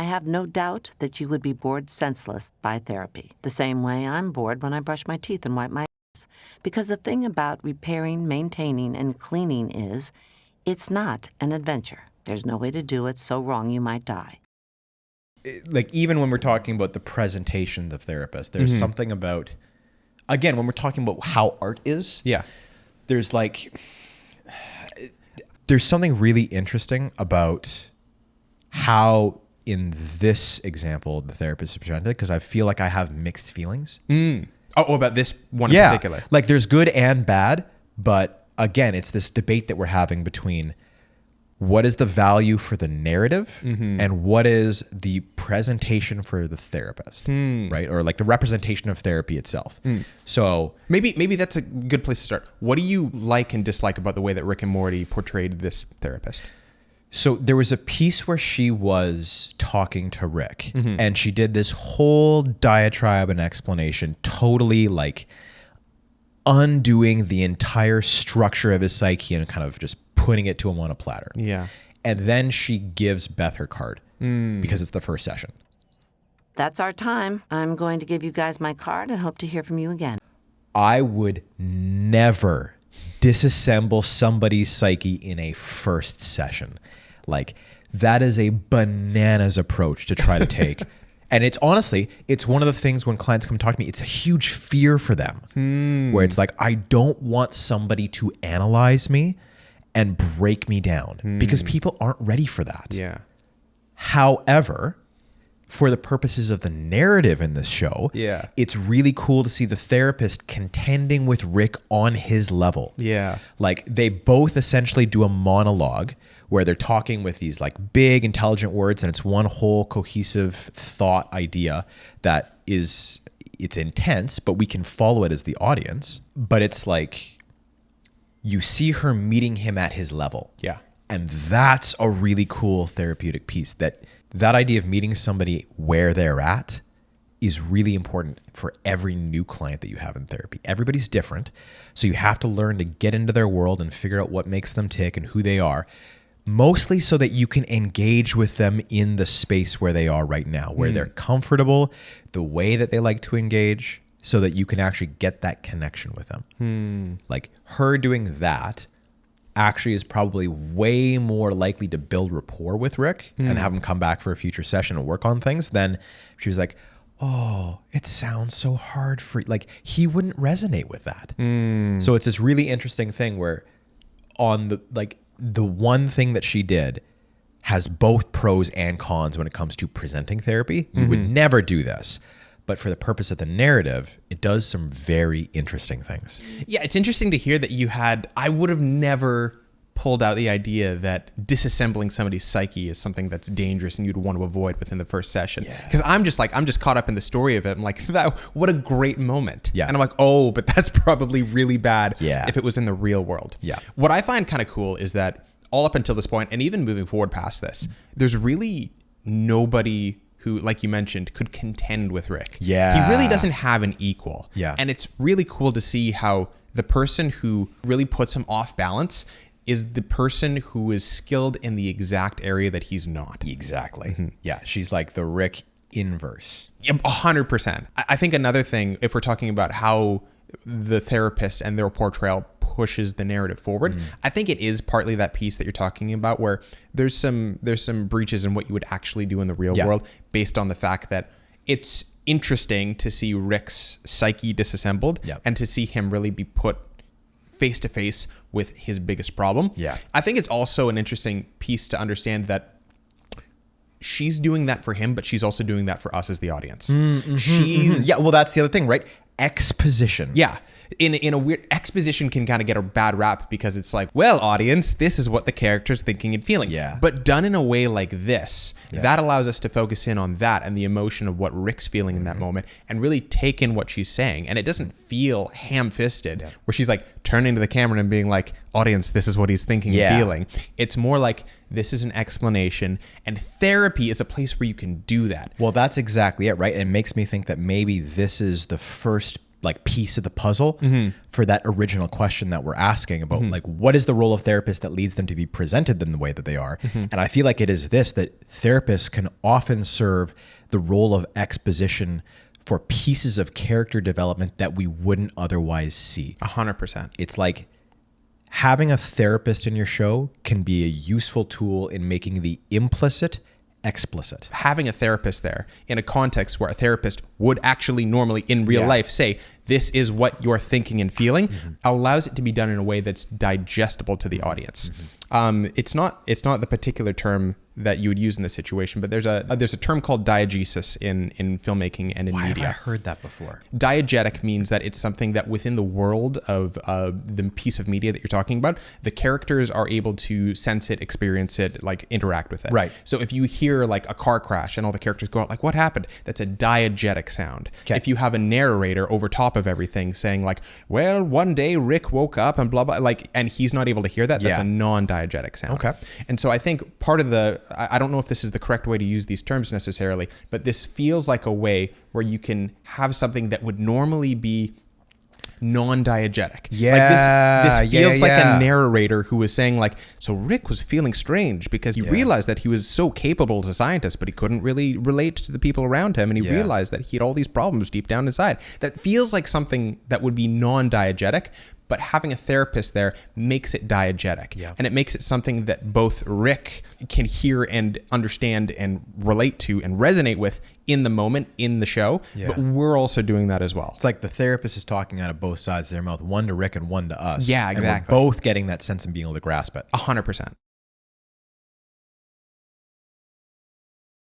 I have no doubt that you would be bored senseless by therapy, the same way I'm bored when I brush my teeth and wipe my ass. Because the thing about repairing, maintaining, and cleaning is, it's not an adventure. There's no way to do it so wrong you might die. Like, even when we're talking about the presentation of therapists, there's something about, again, when we're talking about how art is, there's something really interesting about how, in this example, the therapist is presented, because I feel like I have mixed feelings. Oh, about this one in particular. Like, there's good and bad, but again, it's this debate that we're having between what is the value for the narrative and what is the presentation for the therapist, right? Or like the representation of therapy itself. So maybe that's a good place to start. What do you like and dislike about the way that Rick and Morty portrayed this therapist? So there was a piece where she was talking to Rick and she did this whole diatribe and explanation, totally like undoing the entire structure of his psyche and kind of just putting it to him on a platter. Yeah. And then she gives Beth her card because it's the first session. That's our time. I'm going to give you guys my card and hope to hear from you again. I would never disassemble somebody's psyche in a first session. Like, that is a bananas approach to try to take. And it's honestly, it's one of the things when clients come talk to me, it's a huge fear for them where it's like, I don't want somebody to analyze me and break me down because people aren't ready for that. Yeah. However, for the purposes of the narrative in this show, it's really cool to see the therapist contending with Rick on his level. Yeah. Like, they both essentially do a monologue where they're talking with these like big intelligent words, and it's one whole cohesive thought idea that is, it's intense, but we can follow it as the audience. But it's like, you see her meeting him at his level. Yeah. And that's a really cool therapeutic piece. That idea of meeting somebody where they're at is really important for every new client that you have in therapy. Everybody's different. So you have to learn to get into their world and figure out what makes them tick and who they are. Mostly so that you can engage with them in the space where they are right now, where they're comfortable, the way that they like to engage, so that you can actually get that connection with them. Like, her doing that actually is probably way more likely to build rapport with Rick and have him come back for a future session and work on things than if she was like, oh, it sounds so hard for you. Like, he wouldn't resonate with that. So it's this really interesting thing where on the one thing that she did has both pros and cons when it comes to presenting therapy. You would never do this. But for the purpose of the narrative, it does some very interesting things. Yeah, it's interesting to hear that I would have never pulled out the idea that disassembling somebody's psyche is something that's dangerous and you'd want to avoid within the first session. Because I'm just caught up in the story of it. I'm like, what a great moment. Yeah. And I'm like, oh, but that's probably really bad Yeah. if it was in the real world. Yeah. What I find kind of cool is that all up until this point, and even moving forward past this, there's really nobody who, like you mentioned, could contend with Rick. Yeah. He really doesn't have an equal. Yeah. And it's really cool to see how the person who really puts him off balance is the person who is skilled in the exact area that he's not. Exactly. Yeah. She's like the Rick inverse. 100%. I think another thing, if we're talking about how the therapist and their portrayal pushes the narrative forward, I think it is partly that piece that you're talking about where there's some breaches in what you would actually do in the real world based on the fact that it's interesting to see Rick's psyche disassembled and to see him really be put face to face with his biggest problem. Yeah. I think it's also an interesting piece to understand that she's doing that for him, but she's also doing that for us as the audience. Yeah, well, that's the other thing, right? Exposition. Yeah. In a weird, exposition can kind of get a bad rap because it's like, well, audience, this is what the character's thinking and feeling. Yeah. But done in a way like this, that allows us to focus in on that and the emotion of what Rick's feeling in that moment and really take in what she's saying. And it doesn't feel ham-fisted where she's like turning to the camera and being like, audience, this is what he's thinking and feeling. It's more like, this is an explanation, and therapy is a place where you can do that. Well, that's exactly it, right? It makes me think that maybe this is the first like piece of the puzzle for that original question that we're asking about like what is the role of therapist that leads them to be presented in the way that they are. And I feel like it is this, that therapists can often serve the role of exposition for pieces of character development that we wouldn't otherwise see. 100%. It's like having a therapist in your show can be a useful tool in making the implicit explicit. Having a therapist there in a context where a therapist would actually normally in real life say, this is what you're thinking and feeling, allows it to be done in a way that's digestible to the audience. It's not the particular term that you would use in this situation, but there's a term called diegesis in filmmaking and in Why media. have I heard that before? Diegetic means that it's something that within the world of the piece of media that you're talking about, the characters are able to sense it, experience it, like interact with it. Right. So if you hear like a car crash and all the characters go out like, what happened? That's a diegetic sound. Okay. If you have a narrator over top of everything saying like, well, one day Rick woke up and blah, blah, like, and he's not able to hear that, that's a non-diegetic sound. Okay. And so I think part of I don't know if this is the correct way to use these terms necessarily, but this feels like a way where you can have something that would normally be non-diegetic. Yeah. Like this feels like yeah. a narrator who was saying like, so Rick was feeling strange because he realized that he was so capable as a scientist, but he couldn't really relate to the people around him. And he realized that he had all these problems deep down inside. That feels like something that would be non-diegetic, but having a therapist there makes it diegetic. Yeah. And it makes it something that both Rick can hear and understand and relate to and resonate with in the moment, in the show. Yeah. But we're also doing that as well. It's like the therapist is talking out of both sides of their mouth, one to Rick and one to us. Yeah, exactly. And we're both getting that sense and being able to grasp it. 100%.